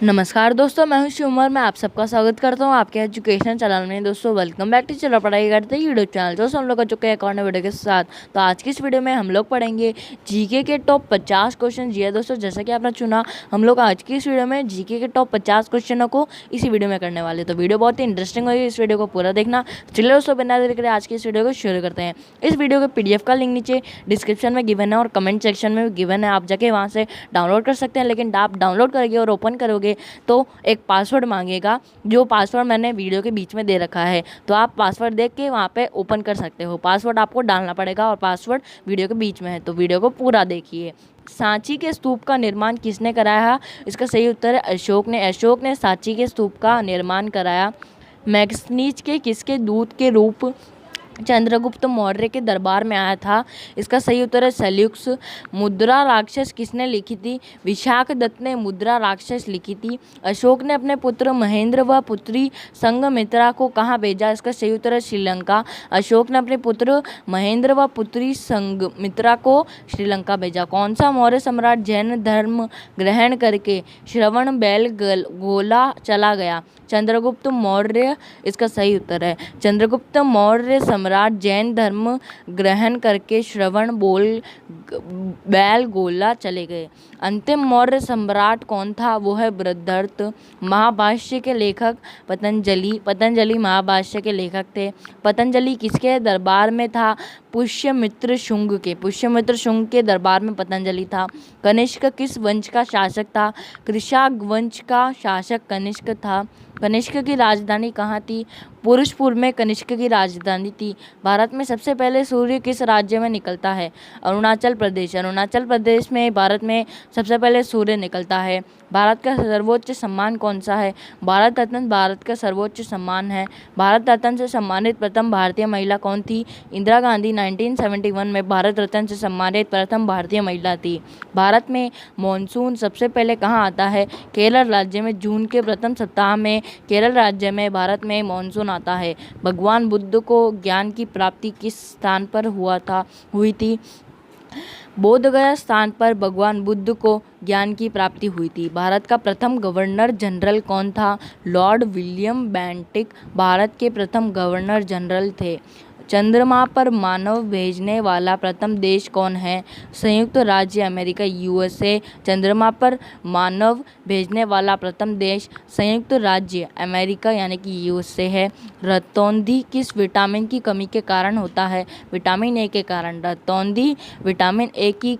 नमस्कार दोस्तों, मैं हूं शिवमर। मैं आप सबका स्वागत करता हूं आपके एजुकेशन चैनल में। दोस्तों वेलकम बैक टू चलो पढ़ाई करते हैं यूट्यूब चैनल। दोस्तों हम लोग कर चुके हैं एक और नए वीडियो के साथ। तो आज की इस वीडियो में हम लोग पढ़ेंगे जीके के टॉप 50 क्वेश्चन। जी है दोस्तों, जैसा कि आपने चुना, हम लोग आज की इस वीडियो में जीके के टॉप 50 क्वेश्चनों को इसी वीडियो में करने वाले। तो वीडियो बहुत ही इंटरेस्टिंग होगी, इस वीडियो को पूरा देखना। चलिए दोस्तों, बिना देर करे आज की इस वीडियो को शुरू करते हैं। इस वीडियो के PDF का लिंक नीचे डिस्क्रिप्शन में गिवन है और कमेंट सेक्शन में भी गिवन है, आप जाके वहाँ से डाउनलोड कर सकते हैं। लेकिन आप डाउनलोड करोगे और ओपन करोगे तो एक पासवर्ड मांगेगा, जो पासवर्ड मैंने वीडियो के बीच में दे रखा है। तो आप पासवर्ड देख के वहाँ पे ओपन कर सकते हो। पासवर्ड आपको डालना पड़ेगा और पासवर्ड वीडियो के बीच में है। तो वीडियो को पूरा देखिए। सांची के स्तूप का निर्माण किसने कराया? इसका सही उत्तर है अशोक ने। अशोक ने सांची के स्तूप का निर्माण कराया। मैग्नीज के किसके दूत के रूप चंद्रगुप्त मौर्य के दरबार में आया था? इसका सही उत्तर है सेल्यूकस। मुद्रा राक्षस किसने लिखी थी? विशाख दत्त ने मुद्रा राक्षस लिखी थी। अशोक ने अपने पुत्र महेंद्र व पुत्री संघमित्रा को कहाँ भेजा? इसका सही उत्तर है श्रीलंका। अशोक ने अपने पुत्र महेंद्र व पुत्री संघमित्रा को श्रीलंका भेजा। कौन सा मौर्य सम्राट जैन धर्म ग्रहण करके श्रवण बेलगोला चला गया? चंद्रगुप्त मौर्य इसका सही उत्तर है। चंद्रगुप्त मौर्य सम्राट जैन धर्म ग्रहण करके श्रवण बेलगोला चले गए। अंतिम मौर्य सम्राट कौन था? वो है बृहद्रथ। महाभाष्य के लेखक पतंजलि महाभाष्य के लेखक थे। पतंजलि किसके दरबार में था? पुष्यमित्र शुंग के दरबार में पतंजलि था। कनिष्क किस वंश का शासक था? कृषाक वंश का शासक कनिष्क था। कनिष्क की राजधानी कहाँ थी? पुरुषपुर में कनिष्क की राजधानी थी। भारत में सबसे पहले सूर्य किस राज्य में निकलता है? अरुणाचल प्रदेश में भारत में सबसे पहले सूर्य निकलता है। भारत का सर्वोच्च सम्मान कौन सा है? भारत रत्न भारत का सर्वोच्च सम्मान है। भारत रत्न से सम्मानित प्रथम भारतीय महिला कौन थी? इंदिरा गांधी 1971 में भारत रत्न से सम्मानित प्रथम भारतीय महिला थी। भारत में मानसून सबसे पहले कहाँ आता है? केरल राज्य में। जून के प्रथम सप्ताह में केरल राज्य में भारत में मानसून आता है। भगवान बुद्ध को ज्ञान की प्राप्ति किस स्थान पर हुई थी? बोध गया स्थान पर भगवान बुद्ध को ज्ञान की प्राप्ति हुई थी। भारत का प्रथम गवर्नर जनरल कौन था? लॉर्ड विलियम बेंटिक भारत के प्रथम गवर्नर जनरल थे। चंद्रमा पर मानव भेजने वाला प्रथम देश कौन है? संयुक्त राज्य अमेरिका USA। चंद्रमा पर मानव भेजने वाला प्रथम देश संयुक्त राज्य अमेरिका यानी कि USA है। रतौंधी किस विटामिन की कमी के कारण होता है? विटामिन A के कारण। रतौंधी विटामिन A की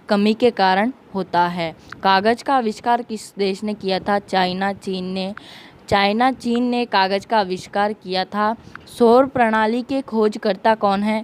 कमी के कारण होता है। कागज का आविष्कार किस देश ने किया था? चीन ने कागज का आविष्कार किया था। सौर प्रणाली के खोजकर्ता कौन है?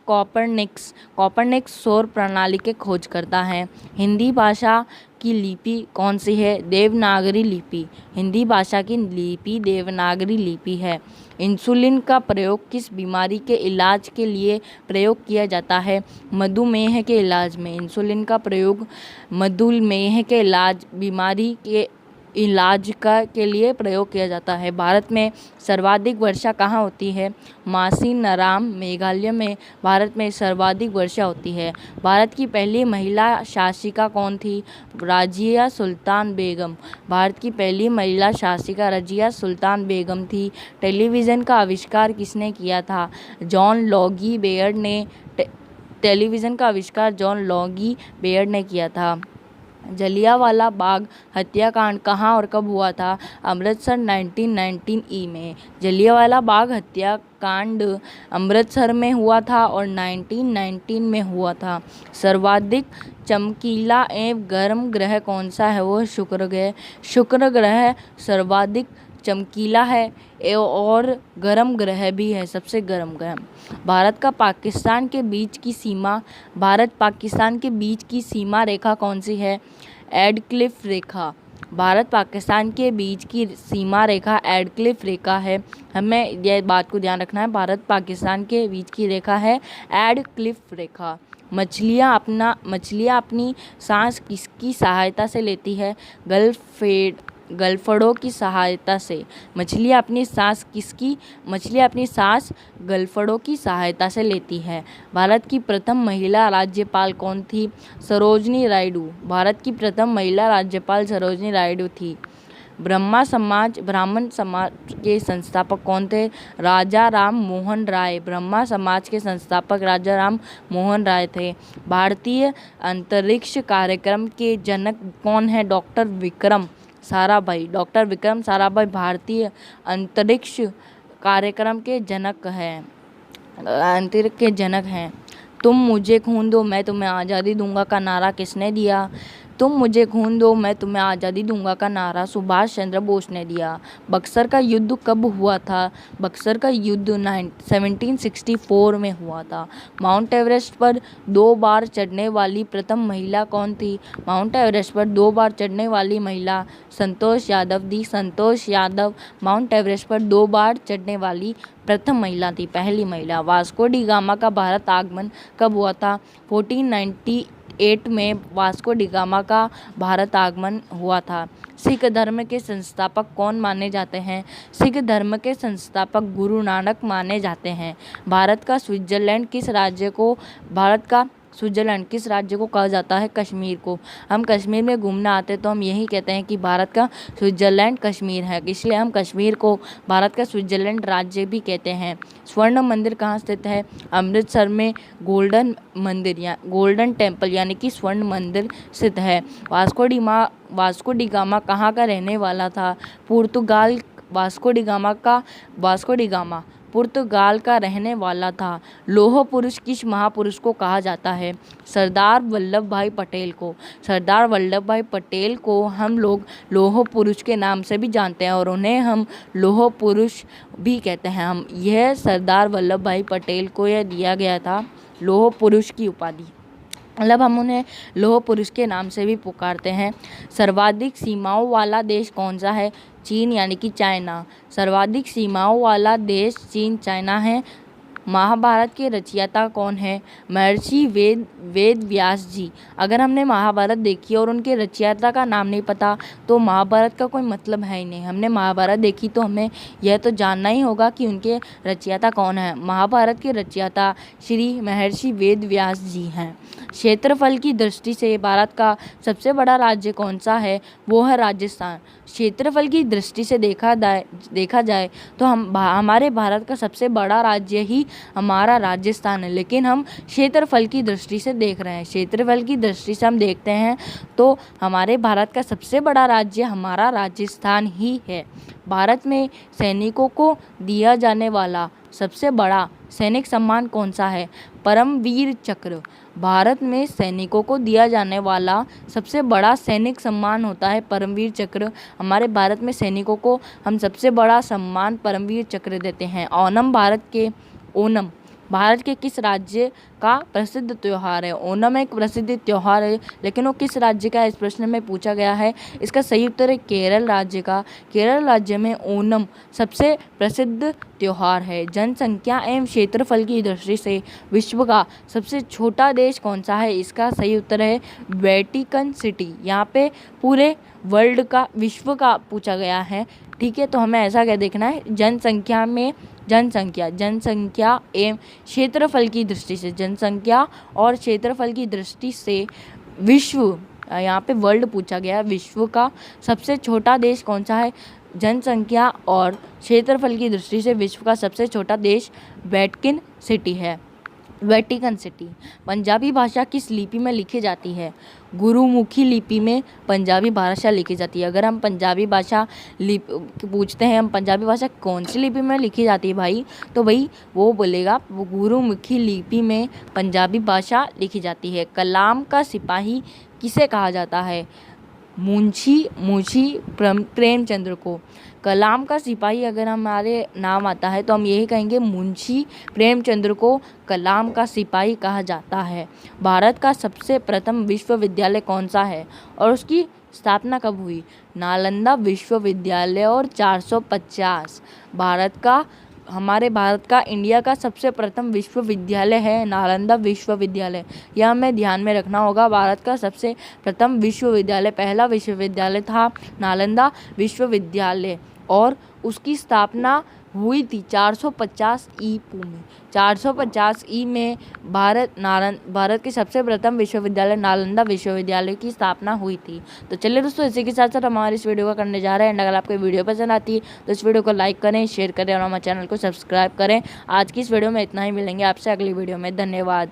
कॉपरनिकस सौर प्रणाली के खोजकर्ता हैं। हिंदी भाषा की लिपि कौन सी है? देवनागरी लिपि। हिंदी भाषा की लिपि देवनागरी लिपि है। इंसुलिन का प्रयोग किस बीमारी के इलाज के लिए प्रयोग किया जाता है? मधुमेह के इलाज में। इंसुलिन का प्रयोग मधुमेह के बीमारी के इलाज के लिए प्रयोग किया जाता है। भारत में सर्वाधिक वर्षा कहाँ होती है? मासीनराम मेघालय में भारत में सर्वाधिक वर्षा होती है। भारत की पहली महिला शासिका कौन थी? रजिया सुल्तान बेगम। भारत की पहली महिला शासिका रजिया सुल्तान बेगम थी। टेलीविज़न का आविष्कार किसने किया था? जॉन लॉगी बेयर्ड ने। टेलीविज़न का आविष्कार जॉन लॉगी बेयर्ड ने किया था। जलियांवाला बाग हत्याकांड कहाँ और कब हुआ था? अमृतसर 1919 में। जलियांवाला बाग हत्याकांड अमृतसर में हुआ था और 1919 में हुआ था। सर्वाधिक चमकीला एवं गर्म ग्रह कौन सा है? वो शुक्र ग्रह सर्वाधिक चमकीला है और गर्म ग्रह भी है, सबसे गर्म ग्रह। भारत पाकिस्तान के बीच की सीमा रेखा कौन सी है? एडक्लिफ रेखा। भारत पाकिस्तान के बीच की सीमा रेखा एडक्लिफ रेखा है। हमें यह बात को ध्यान रखना है, भारत पाकिस्तान के बीच की रेखा है एडक्लिफ रेखा। मछलियाँ अपनी सांस किसकी सहायता से लेती है? गलफड़ों की सहायता से। मछलियाँ अपनी सांस गलफड़ों की सहायता से लेती है। भारत की प्रथम महिला राज्यपाल कौन थी? सरोजनी नायडू। भारत की प्रथम महिला राज्यपाल सरोजनी नायडू थी। ब्राह्मण समाज के संस्थापक कौन थे? राजा राम मोहन राय। ब्रह्मा समाज के संस्थापक राजा राम मोहन राय थे। भारतीय अंतरिक्ष कार्यक्रम के जनक कौन है? डॉक्टर विक्रम साराभाई। डॉक्टर विक्रम साराभाई भारतीय अंतरिक्ष कार्यक्रम के जनक हैं। तुम मुझे खून दो मैं तुम्हें आज़ादी दूंगा का नारा किसने दिया? तुम मुझे खून दो मैं तुम्हें आज़ादी दूंगा का नारा सुभाष चंद्र बोस ने दिया। बक्सर का युद्ध कब हुआ था? बक्सर का युद्ध 1764 में हुआ था। माउंट एवरेस्ट पर 2 बार चढ़ने वाली प्रथम महिला कौन थी? माउंट एवरेस्ट पर 2 बार चढ़ने वाली महिला संतोष यादव थी। संतोष यादव माउंट एवरेस्ट पर 2 बार चढ़ने वाली प्रथम महिला थी, पहली महिला। वास्को डी गामा का भारत आगमन कब हुआ था? 1498 में वास्को डी गामा का भारत आगमन हुआ था। सिख धर्म के संस्थापक कौन माने जाते हैं? सिख धर्म के संस्थापक गुरु नानक माने जाते हैं। भारत का स्विट्जरलैंड किस राज्य को कहा जाता है? कश्मीर को। हम कश्मीर में घूमने आते तो हम यही कहते हैं कि भारत का स्विट्जरलैंड कश्मीर है, इसलिए हम कश्मीर को भारत का स्विट्जरलैंड राज्य भी कहते हैं। स्वर्ण मंदिर कहाँ स्थित है? अमृतसर में गोल्डन टेम्पल यानी कि स्वर्ण मंदिर स्थित है। वास्को डी गामा कहाँ का रहने वाला था? पुर्तगाल। वास्को डी गामा पुर्तगाल का रहने वाला था। लौह पुरुष किस महापुरुष को कहा जाता है? सरदार वल्लभ भाई पटेल को। सरदार वल्लभ भाई पटेल को हम लोग लौह पुरुष के नाम से भी जानते हैं और उन्हें हम लौह पुरुष भी कहते हैं। यह सरदार वल्लभ भाई पटेल को यह दिया गया था लौह पुरुष की उपाधि, मतलब हम उन्हें लौह पुरुष के नाम से भी पुकारते हैं। सर्वाधिक सीमाओं वाला देश कौन सा है? चीन यानी कि चाइना। सर्वाधिक सीमाओं वाला देश चीन चाइना है। महाभारत के रचयिता कौन है? महर्षि वेद व्यास जी। अगर हमने महाभारत देखी और उनके रचयिता का नाम नहीं पता तो महाभारत का कोई मतलब है ही नहीं। हमने महाभारत देखी तो हमें यह तो जानना ही होगा कि उनके रचयिता कौन है। महाभारत के रचयिता श्री महर्षि वेद व्यास जी हैं। क्षेत्रफल की दृष्टि से भारत का सबसे बड़ा राज्य कौन सा है? वो है राजस्थान। क्षेत्रफल की दृष्टि से देखा जाए तो हमारे भारत का सबसे बड़ा राज्य ही हमारा राजस्थान है, लेकिन हम क्षेत्रफल की दृष्टि से देख रहे हैं। क्षेत्रफल की दृष्टि से हम देखते हैं तो हमारे भारत का सबसे बड़ा राज्य हमारा राजस्थान ही है। भारत में सैनिकों को दिया जाने वाला सबसे बड़ा सैनिक सम्मान कौन सा है? परमवीर चक्र। भारत में सैनिकों को दिया जाने वाला सबसे बड़ा सैनिक सम्मान होता है परमवीर चक्र। हमारे भारत में सैनिकों को हम सबसे बड़ा सम्मान परमवीर चक्र देते हैं। ओणम भारत के किस राज्य का प्रसिद्ध त्यौहार है? ओणम एक प्रसिद्ध त्यौहार है, लेकिन वो किस राज्य का इस प्रश्न में पूछा गया है। इसका सही उत्तर है केरल राज्य का। केरल राज्य में ओणम सबसे प्रसिद्ध त्यौहार है। जनसंख्या एवं क्षेत्रफल की दृष्टि से विश्व का सबसे छोटा देश कौन सा है? इसका सही उत्तर है वेटिकन सिटी। यहाँ पे पूरे विश्व का पूछा गया है, ठीक है। तो हमें ऐसा क्या देखना है, जनसंख्या एवं क्षेत्रफल की दृष्टि से, जनसंख्या और क्षेत्रफल की दृष्टि से विश्व, यहाँ पे वर्ल्ड पूछा गया, विश्व का सबसे छोटा देश कौन सा है? जनसंख्या और क्षेत्रफल की दृष्टि से विश्व का सबसे छोटा देश वेटिकन सिटी। पंजाबी भाषा किस लिपि में लिखी जाती है? गुरुमुखी लिपि में पंजाबी भाषा लिखी जाती है। अगर हम पंजाबी भाषा पूछते हैं हम पंजाबी भाषा कौन सी लिपि में लिखी जाती है भाई, तो भाई वो बोलेगा वो गुरुमुखी लिपि में पंजाबी भाषा लिखी जाती है। कलाम का सिपाही किसे कहा जाता है? मुंशी प्रेमचंद्र को। कलाम का सिपाही अगर हमारे नाम आता है तो हम यही कहेंगे मुंशी प्रेमचंद्र को कलाम का सिपाही कहा जाता है। भारत का सबसे प्रथम विश्वविद्यालय कौन सा है और उसकी स्थापना कब हुई? नालंदा विश्वविद्यालय और 450। भारत का हमारे भारत का, इंडिया का सबसे प्रथम विश्वविद्यालय है नालंदा विश्वविद्यालय। यह हमें ध्यान में रखना होगा। भारत का सबसे प्रथम विश्वविद्यालय, पहला विश्वविद्यालय था नालंदा विश्वविद्यालय और उसकी स्थापना हुई थी 450 ईपू में। 450 ई में भारत के सबसे प्रथम विश्वविद्यालय नालंदा विश्वविद्यालय की स्थापना हुई थी। तो चलिए दोस्तों, इसी के साथ साथ हमारे इस वीडियो का करने जा रहे हैं। अगर आपको वीडियो पसंद आती है तो इस वीडियो को लाइक करें, शेयर करें और हमारे चैनल को सब्सक्राइब करें। आज की इस वीडियो में इतना ही, मिलेंगे आपसे अगली वीडियो में। धन्यवाद।